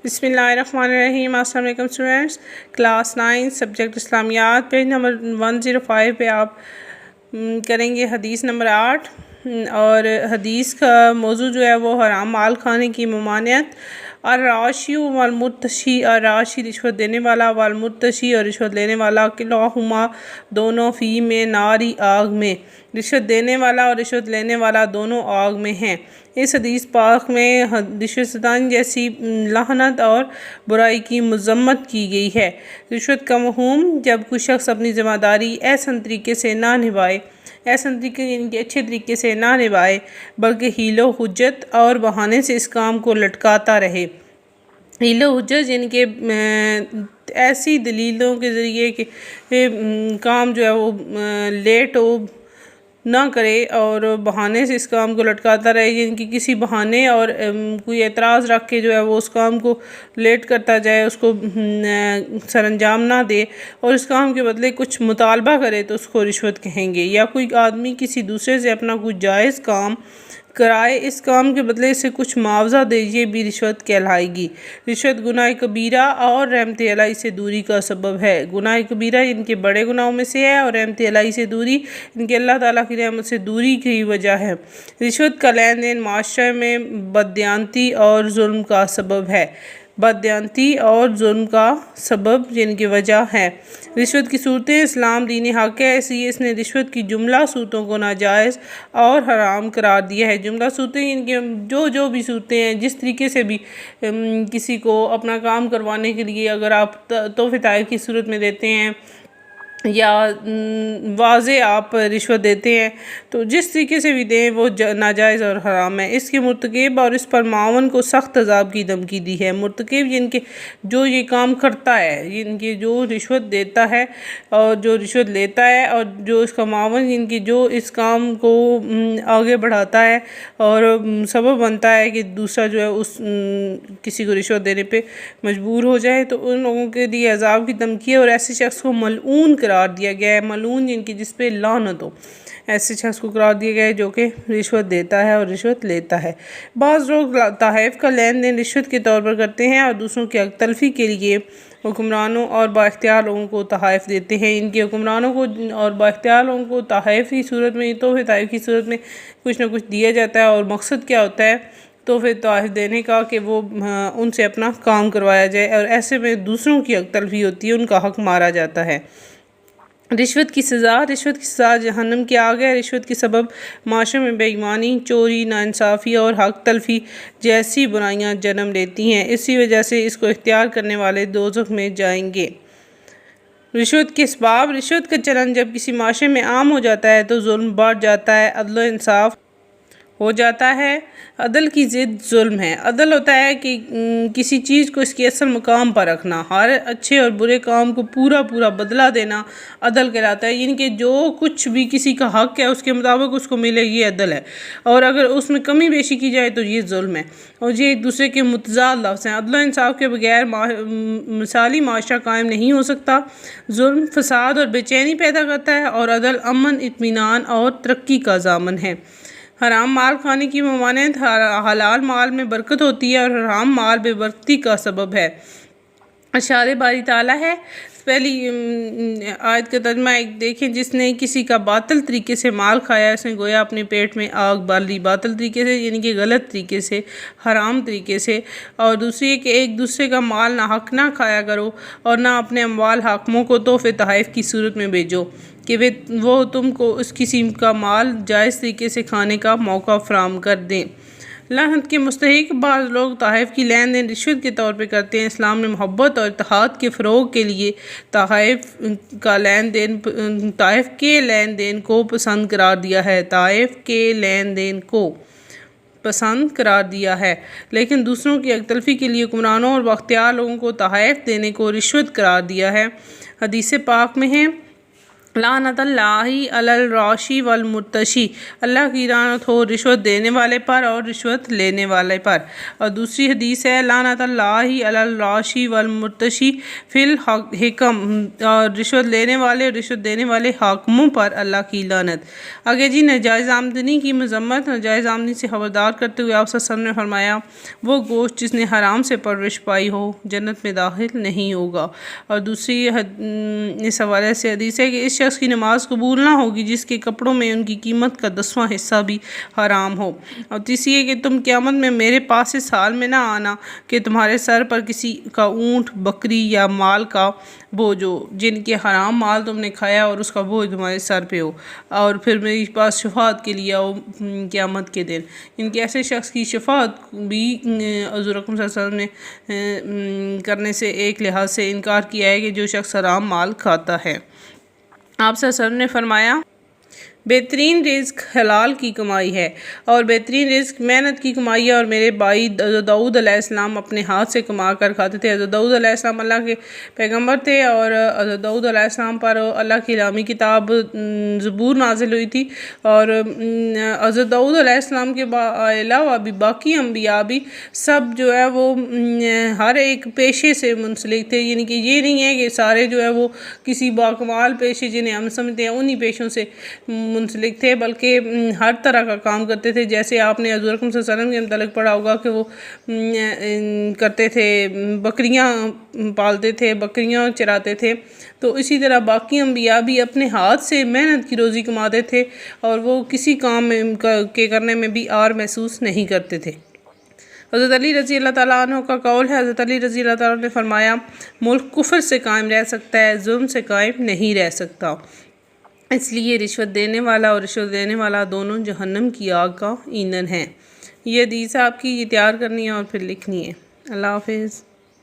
بسم اللہ الرحمن الرحیم۔ السلام علیکم اسٹوڈینٹس، کلاس 9 سبجیکٹ اسلامیات، پیج نمبر 105 پہ آپ کریں گے حدیث نمبر 8، اور حدیث کا موضوع جو ہے وہ حرام مال کھانے کی ممانعت۔ الراشی والمرتشی، الراشی رشوت دینے والا، والمرتشی اور رشوت لینے والا، کلاہما دونوں، فی میں ناری آگ میں، رشوت دینے والا اور رشوت لینے والا دونوں آگ میں ہیں۔ اس حدیث پاک میں رشوت ستانی جیسی لعنت اور برائی کی مذمت کی گئی ہے۔ رشوت کا مفہوم: جب کوئی شخص اپنی ذمہ داری احسن طریقے سے نہ نبھائے، احسن طریقے یعنی کہ اچھے طریقے سے نہ نبھائے، بلکہ حیل و حجت اور بہانے سے اس کام کو لٹکاتا رہے۔ حیل و حجت یعنی کہ ایسی دلیلوں کے ذریعے کہ کام جو ہے وہ لیٹ ہو نہ کرے، اور بہانے سے اس کام کو لٹکاتا رہے، یعنی کہ کسی بہانے اور کوئی اعتراض رکھ کے جو ہے وہ اس کام کو لیٹ کرتا جائے، اس کو سر انجام نہ دے، اور اس کام کے بدلے کچھ مطالبہ کرے تو اس کو رشوت کہیں گے۔ یا کوئی آدمی کسی دوسرے سے اپنا کوئی جائز کام کرائے، اس کام کے بدلے سے کچھ معاوضہ دے، یہ بھی رشوت کہلائے گی۔ رشوت گناہ کبیرہ اور رحمت الہی سے دوری کا سبب ہے۔ گناہ کبیرہ ان کے بڑے گناہوں میں سے ہے، اور رحمت الہی سے دوری ان کے اللہ تعالیٰ کی رحمت سے دوری کی وجہ ہے۔ رشوت کا لین دین معاشرے میں بددیانتی اور ظلم کا سبب ہے۔ بددیانتی اور ظلم کا سبب یعنی کہ وجہ ہے۔ رشوت کی صورتیں: اسلام دین حق ہے، اس لیے اس نے رشوت کی جملہ صورتوں کو ناجائز اور حرام قرار دیا ہے۔ جملہ صورتیں یعنی کہ جو بھی صورتیں ہیں، جس طریقے سے بھی کسی کو اپنا کام کروانے کے لیے اگر آپ تحفہ تحائف کی صورت میں دیتے ہیں یا واضح آپ رشوت دیتے ہیں، تو جس طریقے سے بھی دیں وہ ناجائز اور حرام ہے۔ اس کے مرتکب اور اس پر معاون کو سخت عذاب کی دھمکی دی ہے۔ مرتکب یعنی کہ جو یہ کام کرتا ہے، یعنی کہ جو رشوت دیتا ہے اور جو رشوت لیتا ہے، اور جو اس کا معاون یعنی کہ جو اس کام کو آگے بڑھاتا ہے اور سبب بنتا ہے کہ دوسرا جو ہے اس کسی کو رشوت دینے پہ مجبور ہو جائے، تو ان لوگوں کے لیے عذاب کی دھمکی ہے، اور ایسے شخص کو ملعون قرار دیا گیا ہے۔ ملعون یعنی کہ جس پہ لعنت ہو، ایسے شخص کو قرار دیا گیا ہے جو کہ رشوت دیتا ہے اور رشوت لیتا ہے۔ بعض لوگ تحائف کا لین دین رشوت کے طور پر کرتے ہیں، اور دوسروں کی حق تلفی کے لیے حکمرانوں اور با اختیار لوگوں کو تحائف دیتے ہیں۔ ان کے حکمرانوں کو اور با اختیار لوگوں کو تحائف کی صورت میں، تحفہ تحائف کی صورت میں کچھ نہ کچھ دیا جاتا ہے، اور مقصد کیا ہوتا ہے تحفہ تحائف دینے کا؟ کہ وہ ان سے اپنا کام کروایا جائے، اور ایسے میں دوسروں کی حق تلفی ہوتی ہے، ان کا حق مارا جاتا ہے۔ رشوت کی سزا: رشوت کی سزا جہنم کی آگ ہے۔ رشوت کے سبب معاشرے میں بے ایمانی، چوری، ناانصافی اور حق تلفی جیسی برائیاں جنم لیتی ہیں۔ اسی وجہ سے اس کو اختیار کرنے والے دوزخ میں جائیں گے۔ رشوت کے اسباب: رشوت کا چلن جب کسی معاشرے میں عام ہو جاتا ہے تو ظلم بڑھ جاتا ہے، عدل و انصاف ہو جاتا ہے۔ عدل کی ضد ظلم ہے۔ عدل ہوتا ہے کہ کسی چیز کو اس کے اصل مقام پر رکھنا، ہر اچھے اور برے کام کو پورا بدلہ دینا عدل کہلاتا ہے، یعنی کہ جو کچھ بھی کسی کا حق ہے اس کے مطابق اس کو ملے، یہ عدل ہے، اور اگر اس میں کمی بیشی کی جائے تو یہ ظلم ہے، اور یہ ایک دوسرے کے متضاد لفظ ہیں۔ عدل و انصاف کے بغیر مثالی معاشرہ قائم نہیں ہو سکتا۔ ظلم فساد اور بے چینی پیدا کرتا ہے، اور عدل امن، اطمینان اور ترقی کا ضامن ہے۔ حرام مال کھانے کی ممانعت: حلال مال میں برکت ہوتی ہے، اور حرام مال بے برکتی کا سبب ہے۔ ارشاد باری تعالیٰ ہے، پہلی آیت کا ترجمہ ایک دیکھیں: جس نے کسی کا باطل طریقے سے مال کھایا، اس نے گویا اپنے پیٹ میں آگ بال لی۔ باطل طریقے سے یعنی کہ غلط طریقے سے، حرام طریقے سے۔ اور دوسری ہے کہ ایک دوسرے کا مال ناحق نہ کھایا کرو، اور نہ اپنے اموال حاکموں کو تحفہ تحائف کی صورت میں بھیجو کہ وہ تم کو اس کسی کا مال جائز طریقے سے کھانے کا موقع فراہم کر دیں۔ لعنت کے مستحق: بعض لوگ تحائف کی لین دین رشوت کے طور پہ کرتے ہیں۔ اسلام نے محبت اور اتحاد کے فروغ کے لیے تحائف کے لین دین کو پسند قرار دیا ہے۔ تحائف کے لین دین کو پسند قرار دیا ہے، لیکن دوسروں کی حق تلفی کے لیے حکمرانوں اور بااختیار لوگوں کو تحائف دینے کو رشوت قرار دیا ہے۔ حدیث پاک میں ہے، لعنت اللہ علی الراشی والمرتشی، اللہ کی لعنت ہو رشوت دینے والے پر اور رشوت لینے والے پر۔ اور دوسری حدیث ہے لعنت اللہ علی الراشی والمرتشی فی الحکم، اور رشوت لینے والے اور رشوت دینے والے حاکموں پر اللہ کی لعنت۔ آگے جی ناجائز آمدنی کی مذمت، ناجائز آمدنی سے خبردار کرتے ہوئے آپ صلی اللہ علیہ وسلم نے فرمایا وہ گوشت جس نے حرام سے پرورش پائی ہو جنت میں داخل نہیں ہوگا۔ اور دوسری اس حوالے سے حدیث ہے کہ اس شخص کی نماز قبول نہ ہوگی جس کے کپڑوں میں ان کی قیمت کا 10واں حصہ بھی حرام ہو۔ اور تیسری ہے کہ تم قیامت میں میرے پاس اس حال میں نہ آنا کہ تمہارے سر پر کسی کا اونٹ، بکری یا مال کا بوجھ ہو جن کے حرام مال تم نے کھایا اور اس کا بوجھ تمہارے سر پہ ہو، اور پھر میرے پاس شفاعت کے لیے آؤ قیامت کے دن۔ ان کے ایسے شخص کی شفاعت بھی حضور اکرم صلی اللہ علیہ وسلم نے کرنے سے ایک لحاظ سے انکار کیا ہے کہ جو شخص حرام مال کھاتا ہے۔ آپ صلی اللہ علیہ وسلم نے فرمایا بہترین رزق حلال کی کمائی ہے اور بہترین رزق محنت کی کمائی ہے، اور میرے بھائی حضرت داؤد علیہ السلام اپنے ہاتھ سے کما کر کھاتے تھے۔ حضرت داؤد علیہ السلام اللہ کے پیغمبر تھے، اور حضرت داؤد علیہ السلام پر اللہ کی الہامی کتاب زبور نازل ہوئی تھی، اور حضرت داؤد علیہ السلام کے علاوہ بھی باقی انبیاء بھی سب جو ہے وہ ہر ایک پیشے سے منسلک تھے، یعنی کہ یہ نہیں ہے کہ سارے جو ہے وہ کسی باکمال پیشے جنہیں ہم سمجھتے ہیں انہی پیشوں سے منسلک تھے، بلکہ ہر طرح کا کام کرتے تھے۔ جیسے آپ نے حضور اکرم صلی اللہ علیہ وسلم کے متعلق پڑھا ہوگا کہ وہ کرتے تھے، بکریاں پالتے تھے، بکریاں چراتے تھے، تو اسی طرح باقی انبیاء بھی اپنے ہاتھ سے محنت کی روزی کماتے تھے اور وہ کسی کام کے کرنے میں بھی آر محسوس نہیں کرتے تھے۔ حضرت علی رضی اللہ تعالیٰ عنہ کا قول ہے، حضرت علی رضی اللہ تعالیٰ عنہ نے فرمایا ملک کفر سے قائم رہ سکتا ہے، ظلم سے قائم نہیں رہ سکتا۔ اس لیے رشوت دینے والا اور رشوت دینے والا دونوں جہنم کی آگ کا ایندھن ہیں۔ یہ حدیث آپ کی تیار کرنی ہے اور پھر لکھنی ہے۔ اللہ حافظ۔